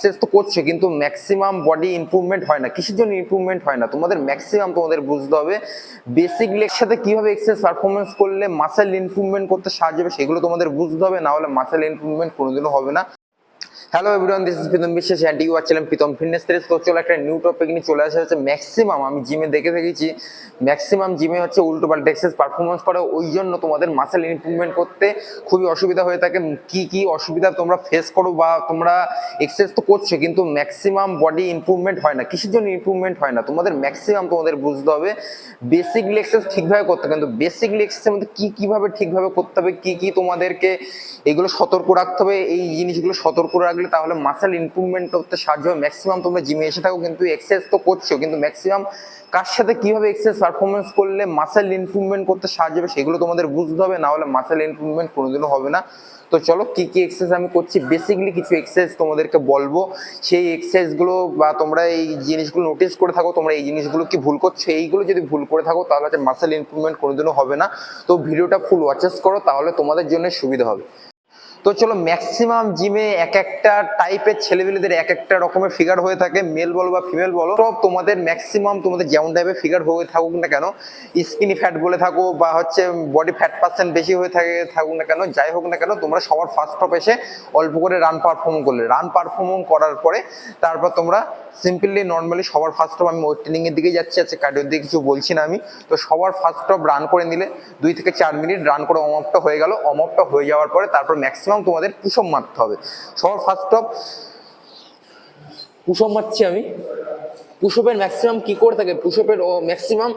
Exercise তো করছো কিন্তু ম্যাক্সিমাম বডি ইমপ্রুভমেন্ট হয় না। কিসের জন্য ইমপ্রুভমেন্ট হয় না তোমাদের ম্যাক্সিমাম তোমাদের বুঝতে হবে। বেসিকলি একসাথে কিভাবে এক্সারসাইজ পারফরমেন্স করলে মাসেল ইমপ্রুভমেন্ট করতে সাহায্য হবে সেগুলো তোমাদের বুঝতে হবে, না হলে মাসেল ইমপ্রুভমেন্ট কোনোদিনও হবে না। Hello everyone, this is Pritam Biswas and you are channel Pritam fitness trace. তো চলো একটা নিউ টপিক নিয়ে চলে আসা হচ্ছে। ম্যাক্সিমাম আমি জিমে দেখে দেখেছি ম্যাক্সিমাম জিমে হচ্ছে উল্টো পাল্টা এক্সারসাইজ পারফরমেন্স করে, ওই জন্য তোমাদের মাসেল ইমপ্রুভমেন্ট করতে খুবই অসুবিধা হয়ে থাকে। কি কি অসুবিধা তোমরা ফেস করো বা তোমরা এক্সারসাইজ তো করছো কিন্তু ম্যাক্সিমাম বডি ইমপ্রুভমেন্ট হয় না। কিসের জন্য ইমপ্রুভমেন্ট হয় না তোমাদের ম্যাক্সিমাম তোমাদের বুঝতে হবে। বেসিকলি এক্সারসাইজ ঠিকভাবে করতে হবে, কিন্তু বেসিকলি এক্সারসাইজ মধ্যে কি কিভাবে ঠিকভাবে করতে হবে, কি কি তোমাদেরকে এগুলো সতর্ক রাখতে হবে, এই জিনিসগুলো সতর্ক রাখলে তাহলে মাসেল ইমপ্রুভমেন্ট করতে সাহায্য হবে। ম্যাক্সিমাম তোমরা জিমে এসে থাকো কিন্তু এক্সারসাইজ তো করছো, কিন্তু ম্যাক্সিমাম কার সাথে কিভাবে এক্সারসাইজ পারফরমেন্স করলে মাসেল ইমপ্রুভমেন্ট করতে সাহায্য হবে সেগুলো তোমাদের বুঝতে হবে, না হলে মাসেল ইমপ্রুভমেন্ট কোনোদিনও হবে না। তো চলো কি কি এক্সারসাইজ আমি করছি, বেসিকলি কিছু এক্সারসাইজ তোমাদেরকে বলবো, সেই এক্সারসাইজগুলো বা তোমরা এই জিনিসগুলো নোটিস করে থাকো, তোমরা এই জিনিসগুলো কি ভুল করছো, এইগুলো যদি ভুল করে থাকো তাহলে হচ্ছে মাসেল ইমপ্রুভমেন্ট কোনোদিনও হবে না। তো ভিডিওটা ফুল ওয়াচেস করো, তাহলে তোমাদের জন্য সুবিধা হবে। তো চলো, ম্যাক্সিমাম জিমে এক একটা টাইপের ছেলেমেয়েদের এক একটা রকমের ফিগার হয়ে থাকে, মেল বলো বা ফিমেল বলো। তো তোমাদের ম্যাক্সিমাম তোমাদের যেমন টাইপের ফিগার হয়ে থাকুক না কেন, স্কিনি ফ্যাট বলে থাকো বা হচ্ছে বডি ফ্যাট পার্সেন্ট বেশি হয়ে থাকুক না কেন, যাই হোক না কেন, তোমরা সবার ফার্স্ট অফ এসে অল্প করে রান পারফর্ম করলে, রান পারফর্ম করার পরে তারপর তোমরা সিম্পলি নর্মালি সবার ফার্স্ট অফ, আমি ওয়েট ট্রেনিং এর দিকে যাচ্ছি, আছে কার্ডিওর দিকে কিছু বলছি না আমি। তো সবার ফার্স্ট অফ রান করে নিলে 2 থেকে 4 মিনিট রান করে ওয়ার্ম আপটা হয়ে গেল। ওয়ার্ম আপটা হয়ে যাওয়ার পরে তারপর ম্যাক্সিমাম তোমাদের পুশ আপ মারতে হবে। সবার ফার্স্ট অফ পুশ আপ মারছি আমি। পুশ আপের ম্যাক্সিমাম কি করে থাকে, পুশ আপের ম্যাক্সিমাম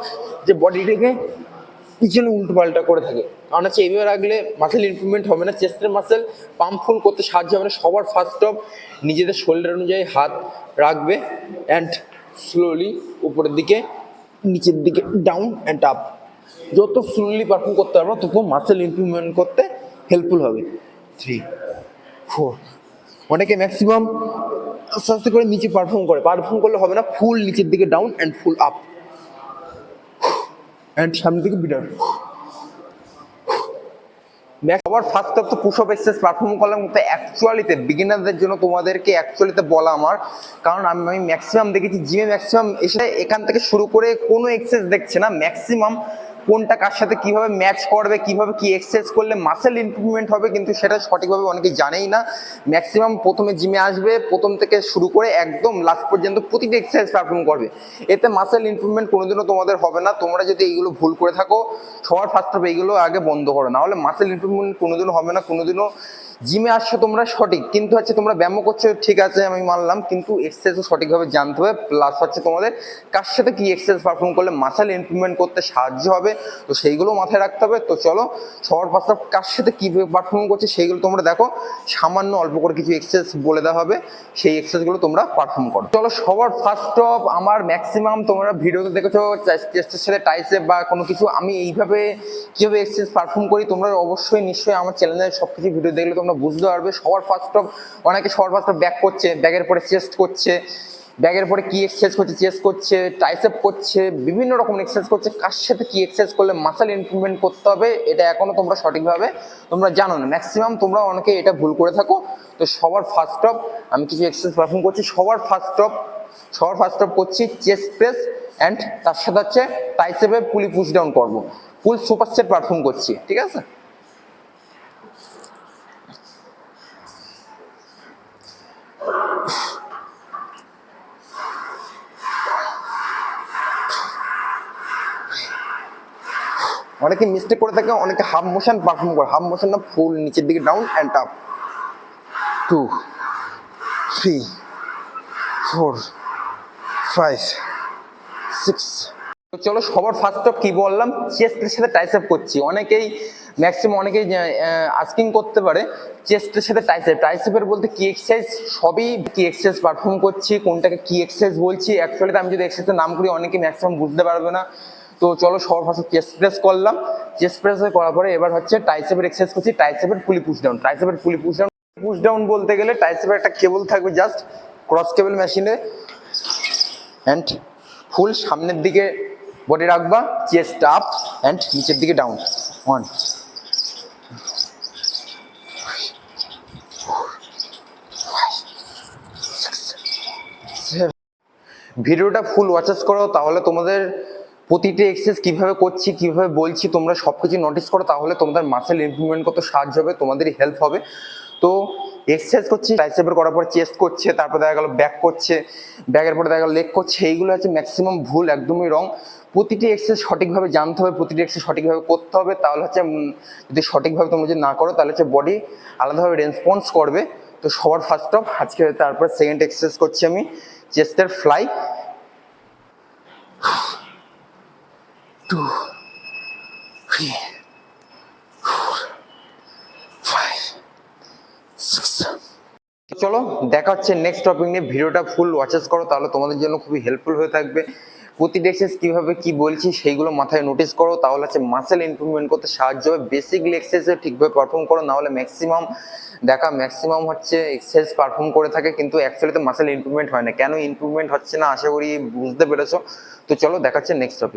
যে বডিটাকে পিছনে উল্টো পাল্টা করে থাকে, কারণ হচ্ছে এইভাবে রাখলে মাসেল ইমপ্রুভমেন্ট হবে না, চেস্টের মাসেল পাম্প ফুল করতে সাহায্য হবে না। সবার ফার্স্ট অফ নিজেদের শোল্ডার অনুযায়ী হাত রাখবে অ্যান্ড স্লোলি উপরের দিকে নিচের দিকে ডাউন অ্যান্ড আপ। যত স্লোলি পারফর্ম করতে পারবো তত মাসেল ইমপ্রুভমেন্ট করতে হেল্পফুল হবে। 3 4, অনেকে ম্যাক্সিমাম আস্তে আস্তে করে নিচে পারফর্ম করলে হবে না, ফুল নিচের দিকে down and full up and সামনের দিকে বিটার। সবার ফার্স্ট অফ তো পুশ আপ এক্সারসাইজ পারফর্ম করলাম, কিন্তু অ্যাকচুয়ালিতে বিগিনারদের জন্য তোমাদেরকে অ্যাকচুয়ালিতে বলা আমার, কারণ আমি ম্যাক্সিমাম দেখেছি জিমে ম্যাক্সিমাম এসে এখান থেকে শুরু করে কোনো এক্সারসাইজ দেখছে না, ম্যাক্সিমাম কোনটা কার সাথে কিভাবে ম্যাচ করবে, কিভাবে কি এক্সারসাইজ করলে মাসেল ইমপ্রুভমেন্ট হবে, কিন্তু সেটা সঠিকভাবে অনেকে জানেই না। ম্যাক্সিমাম প্রথমে জিমে আসবে, প্রথম থেকে শুরু করে একদম লাস্ট পর্যন্ত প্রতিটি এক্সারসাইজ পারফর্ম করবে, এতে মাসেল ইমপ্রুভমেন্ট কোনোদিনও তোমাদের হবে না। তোমরা যদি এইগুলো ভুল করে থাকো, সবার ফার্স্ট অফ এইগুলো আগে বন্ধ করো, না হলে মাসেল ইমপ্রুভমেন্ট কোনোদিনও হবে না। কোনোদিনও জিমে আসছো তোমরা সঠিক, কিন্তু হচ্ছে তোমরা ব্যায়াম করছো ঠিক আছে আমি মানলাম, কিন্তু এক্সারসাইজও সঠিকভাবে জানতে হবে, প্লাস হচ্ছে তোমাদের কার সাথে কি এক্সারসাইজ পারফর্ম করলে মাসেল ইমপ্রুভমেন্ট করতে সাহায্য হবে, তো সেইগুলো মাথায় রাখতে হবে। তো চলো, সবার ফার্স্ট অফ কার সাথে কী পারফর্ম করছে সেইগুলো তোমরা দেখো, সামান্য অল্প করে কিছু এক্সারসাইজ বলে দেওয়া হবে, সেই এক্সারসাইজগুলো তোমরা পারফর্ম করো। চলো, সবার ফার্স্ট অফ আমার ম্যাক্সিমাম তোমরা ভিডিওতে দেখেছো চেস্টের সাথে টাইসেপ বা কোনো কিছু, আমি এইভাবে কীভাবে এক্সারসাইজ পারফর্ম করি তোমরা অবশ্যই নিশ্চয়ই আমার চ্যানেলে সব কিছু ভিডিও দেখলে তোমরা বুঝতে পারবে। সবার ফার্স্ট অফ অনেকে সবার ফার্স্ট অফ ব্যাক করছে, ব্যাগের পরে চেস্ট করছে, ব্যাগের পরে কি এক্সারসাইজ করছে, চেস্ট করছে, ট্রাইসেপ করছে, বিভিন্ন রকম এক্সারসাইজ করছে, কার সাথে কি এক্সারসাইজ করলে মাসেল ইমপ্রুভমেন্ট করতে হবে এটা এখনো তোমরা সঠিকভাবে তোমরা জানো না, ম্যাক্সিমাম তোমরা অনেকে এটা ভুল করে থাকো। তো সবার ফার্স্ট অফ আমি কিছু এক্সারসাইজ পারফর্ম করছি। সবার ফার্স্ট অফ করছি চেস্ট প্রেস অ্যান্ড তার সাথে হচ্ছে ট্রাইসেপে পুলি পুশ ডাউন করবো, ফুল সুপার সেট পারফর্ম করছি, ঠিক আছে। অনেকে মিস্টেক করে থাকে, অনেকে হাফ মোশন পারফর্ম করে, হাফ মোশন না, ফুল নিচের দিকে ডাউন অ্যান্ড আপ। 2 3 4 5 6। তো চলো, সবার ফার্স্ট অফ কি বললাম, চেস্টের সাথে ট্রাইসেপ করছি। অনেকেই আস্কিং করতে পারে চেস্টের সাথে ট্রাইসেপের বলতে কি এক্সারসাইজ, সবই কি এক্সারসাইজ পারফর্ম করছি, কোনটাকে কি এক্সারসাইজ বলছি। অ্যাকচুয়ালি আমি যদি এক্সারসাইজের নাম করি অনেকে ম্যাক্সিমাম বুঝতে পারবে না। তো চলো, সবার ফার্স্ট চেস্ট প্রেস করলাম, চেস্ট প্রেস করার পরে এবার হচ্ছে ট্রাইসেপের এক্সারসাইজ করছি, ট্রাইসেপের পুলি পুশ ডাউন। পুশ ডাউন বলতে গেলে ট্রাইসেপের একটা কেবল থাকবে, জাস্ট ক্রস কেবল মেশিনে, অ্যান্ড ফুল সামনের দিকে বডি রাখবা, চেস্ট আপ অ্যান্ড নিচের দিকে ডাউন। 1 2 3 4 5 6 ভিডিওটা ফুল ওয়াচেস করো, তাহলে তোমাদের প্রতিটি এক্সারসাইজ কিভাবে করছি কিভাবে বলছি তোমরা সবকিছু নোটিস করো, তাহলে তোমাদের মাসেল ইমপ্রুভমেন্ট করতে সাহায্য হবে, তোমাদেরই হেল্প হবে। তো এক্সারসাইজ করছি, ট্রাইসেপের করার পর চেস্ট করছে, তারপর দেখা গেল ব্যাক করছে, ব্যাকের পরে দেখা গেল লেগ করছে, এইগুলো হচ্ছে ম্যাক্সিমাম ভুল, একদমই রং। প্রতিটি এক্সারসাইজ সঠিকভাবে জানতে হবে, প্রতিটি এক্সারসাইজ সঠিকভাবে করতে হবে, তাহলে হচ্ছে যদি সঠিকভাবে তোমরা যদি না করো তাহলে হচ্ছে বডি আলাদাভাবে রেসপন্স করবে। তো সবার ফার্স্ট অফ আজকে তারপর সেকেন্ড এক্সারসাইজ করছি আমি চেস্টের ফ্লাই। 2 3 4 5 6। চলো দেখা হচ্ছে নেক্সট টপিক নিয়ে। ভিডিওটা ফুল ওয়াচেস করো, তাহলে তোমাদের জন্য খুবই হেল্পফুল হয়ে থাকবে। প্রতিটি এক্সারসাইজ কিভাবে কি বলছি সেইগুলো মাথায় নোটিস করো, তাহলে হচ্ছে মাসেল ইমপ্রুভমেন্ট করতে সাহায্য হবে। বেসিকলি এক্সারসাইজ ঠিকভাবে পারফর্ম করো, না হলে ম্যাক্সিমাম হচ্ছে এক্সারসাইজ পারফর্ম করে থাকে কিন্তু অ্যাকচুয়ালি তো মাসেল ইমপ্রুভমেন্ট হয় না। কেন ইমপ্রুভমেন্ট হচ্ছে না আশা করি বুঝতে পেরেছো। তো চলো দেখা হচ্ছে নেক্সট টপিক।